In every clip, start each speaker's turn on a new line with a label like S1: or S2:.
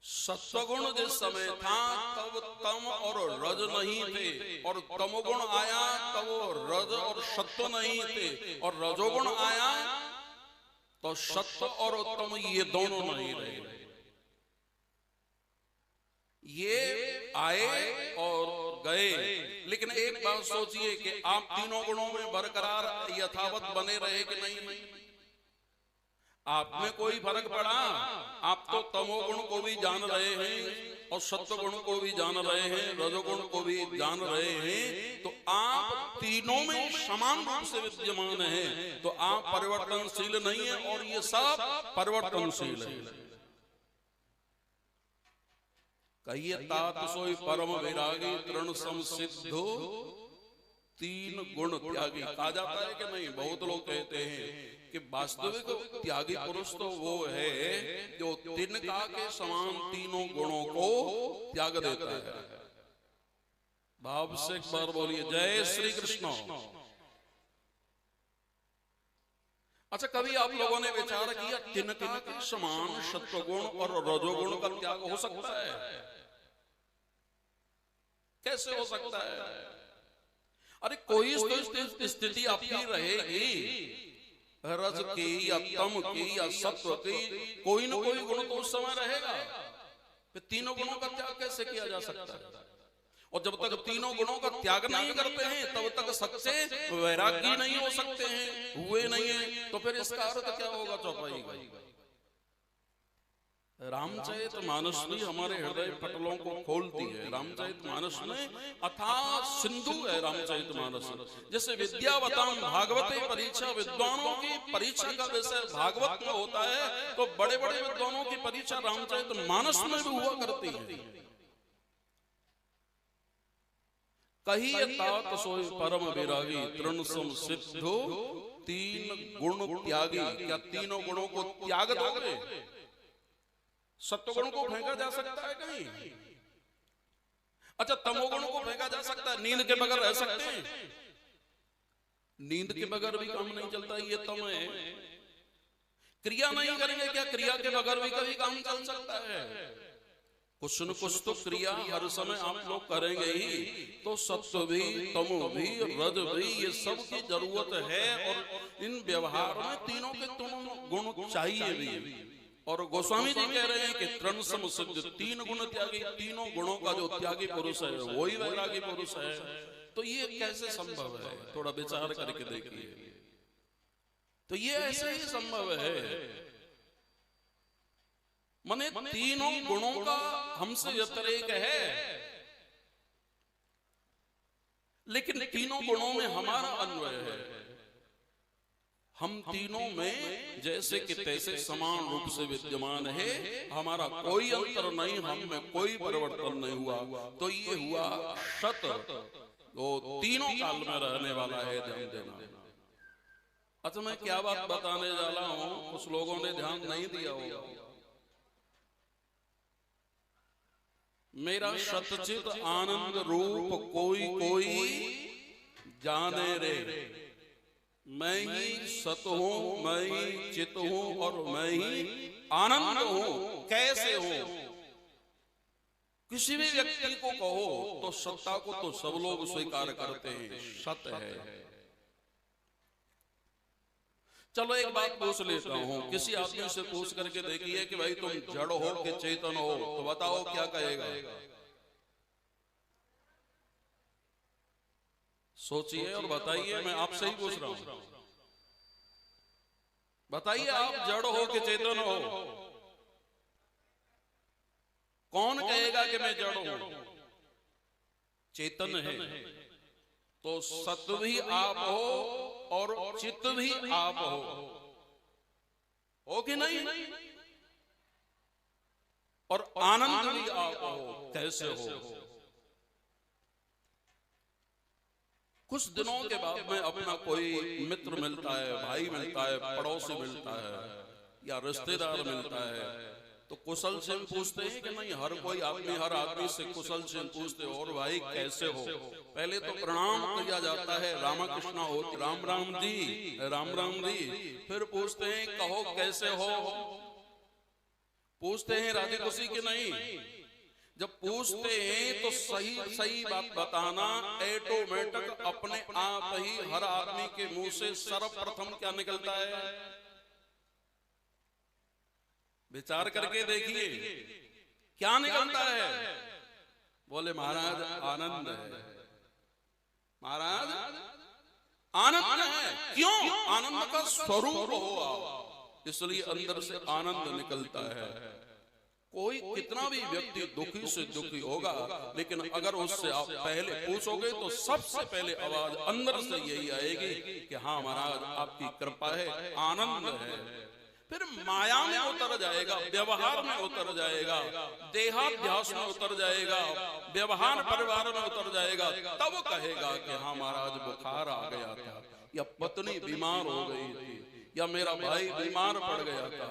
S1: सत्वगुण जिस समय था तब तम और रज नहीं थे, और तमोगुण आया तब वो रज और सत्व नहीं थे, और रजोगुण आया तो सत्व और तम ये दोनों नहीं रहे। ये आए और गए। लेकिन एक बात सोचिए कि आप तीनों गुणों में बरकरार यथावत बने रहे कि नहीं? आप में कोई फर्क पड़ा? आप तो तमोगुण को भी जान रहे हैं और सत्वगुण को भी जान रहे हैं, रजोगुण को भी जान रहे हैं, तो आप तीनों में समान रूप से विद्यमान हैं। तो आप परिवर्तनशील नहीं है और ये सब परिवर्तनशील है। कहिए तात सोई परम वैरागी तृण सम सिद्धो तीन गुण त्यागी। कहा जाता है कि नहीं? बहुत लोग कहते हैं कि वास्तविक त्यागी पुरुष तो वो है जो तिनका के समान तीनों गुणों को त्याग देता है। भाव से एक बार बोलिए जय श्री कृष्ण। अच्छा, कभी आप लोगों ने विचार किया तिनका के समान सत्वगुण और रजोगुण का त्याग हो सकता है? कैसे हो सकता है? अरे कोई स्थिति आपकी रहेगी रज की या तम की या सत्व की, कोई न कोई गुण तो उस समय रहेगा। फिर तीनों गुणों का त्याग कैसे किया जा सकता है? और जब तक तीनों गुणों का त्याग नहीं करते हैं तब तक सच्चे वैरागी नहीं हो सकते हैं, हुए नहीं है। तो फिर इसका अर्थ क्या होगा चौपाई का? रामचरित मानस ने हमारे हृदय पटलों को खोलती है। रामचरित मानस में अथाह सिंधु है। रामचरित मानस जैसे विद्यावताम भागवते परीक्षा, विद्वानों की परीक्षा का विषय भागवत में होता है, तो बड़े बड़े विद्वानों की परीक्षा रामचरित मानस में भी हुआ करती है। कहिए तात सोई परम विरागी तृण सम सिद्धो तीन गुण त्यागी। क्या तीनों गुणों को त्याग दोगे? सत्वगुण को फेंका जा सकता है कहीं? अच्छा, तमोगुण को फेंका जा सकता है? नींद के बगैर रह सकते हैं? नींद के बगैर भी काम नहीं चलता, ये तम है। क्रिया नहीं करेंगे क्या? क्रिया के बगैर भी कभी काम चल सकता है। कुछ न कुछ तो क्रिया हर समय आप लोग करेंगे ही। तो सत्व भी, तमो भी, रज भी, ये सब की जरूरत है। और इन व्यवहार में तीनों के तीनों गुण चाहिए भी। और गोस्वामी जी कह रहे हैं कि तृण सम सिद्ध, तीन गुण त्यागी, तीनों गुणों का जो त्यागी पुरुष है वही वैरागी पुरुष है। तो ये कैसे संभव है? थोड़ा विचार करके देखिए। तो ये ऐसे ही संभव है। माने तीनों गुणों का हमसे व्यतिरेक है, लेकिन तीनों गुणों में हमारा अन्वय है। हम तीनों में जैसे कि तैसे समान रूप से विद्यमान है, हमारा कोई अंतर नहीं, हम में कोई परिवर्तन नहीं हुआ। तो ये हुआ सत, वो तीनों काल में रहने वाला है। ध्यान देना। अच्छा, मैं क्या बात बताने जा रहा हूं, कुछ लोगों ने ध्यान नहीं दिया होगा। मेरा सतचित आनंद रूप कोई कोई जाने रे। मैं ही सत हूं, मैं ही चित हूं और मैं ही आनंद हूं। कैसे हो? किसी भी व्यक्ति को कहो तो सत्ता को तो सब लोग स्वीकार करते हैं, सत्य है। चलो एक बात पूछ लेता हूं, किसी आदमी से पूछ करके देखिए कि भाई तुम जड़ हो कि चेतन हो, तो बताओ क्या कहेगा? सोचिए और बताइए। मैं आपसे ही पूछ रहा हूं, बताइए आप जड़ हो कि चेतन हो? कौन कहेगा कि मैं जड़ हूं? चेतन है तो सत्व भी आप हो और चित्त भी आप हो कि नहीं? और आनंद भी आप हो। कैसे हो? कुछ दिनों के बाद में अपना कोई मित्र मिलता है, भाई मिलता है, पड़ोसी मिलता है या रिश्तेदार मिलता है, तो कुशल से पूछते हैं कि नहीं? हर कोई आदमी हर आदमी से कुशल से पूछते हो, और भाई कैसे हो? पहले तो प्रणाम किया जाता है, रामकृष्ण हो, राम राम जी, राम राम जी। फिर पूछते हैं कहो कैसे हो? पूछते हैं राधे खुशी कि नहीं? जब पूछते हैं तो सही सही बात बताना। ऑटोमेटिक अपने आप ही हर आदमी के मुंह से सर्वप्रथम क्या निकलता है? विचार करके देखिए क्या निकलता है। बोले महाराज आनंद है। महाराज आनंद है। क्यों? आनंद का स्वरूप हो आप, इसलिए अंदर से आनंद निकलता है। कोई कितना भी व्यक्ति दुखी से दुखी होगा, लेकिन अगर उससे आप पहले पूछोगे तो सबसे पहले आवाज अंदर से यही आएगी कि हाँ महाराज आपकी कृपा है, आनंद है। फिर माया में उतर जाएगा, व्यवहार में उतर जाएगा, देहाध्यास में उतर जाएगा, व्यवहार परिवार में उतर जाएगा। तब कहेगा कि हाँ महाराज बुखार आ गया था, या पत्नी बीमार हो गई थी, या मेरा भाई बीमार पड़ गया था।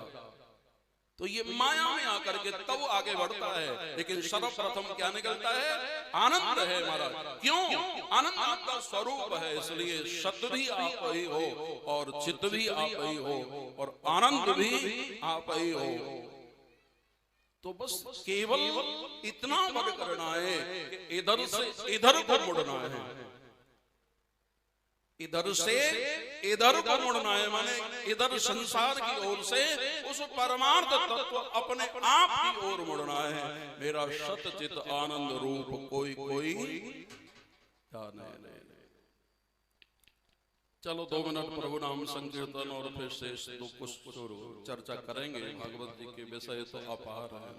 S1: तो ये माया में आकर के तब आगे बढ़ता है। लेकिन सर्वप्रथम क्या निकलता है? आनंद है महाराज। क्यों? आनंद आपका स्वरूप है, इसलिए सत्य भी आप ही हो और चित्त भी आप ही हो और आनंद भी आप ही हो। तो बस केवल इतना बड़ करना है कि इधर से इधर को मुड़ना है, इधर से इधर को मुड़ना है। माने इधर संसार की ओर से उस परमार्थ तत्व अपने आप की ओर मुड़ना है। मेरा सत चित आनंद रूप कोई कोई नहीं। चलो 2 मिनट प्रभु नाम संकीर्तन और फिर से कुछ चर्चा करेंगे। भगवत जी के विषय तो अपार है।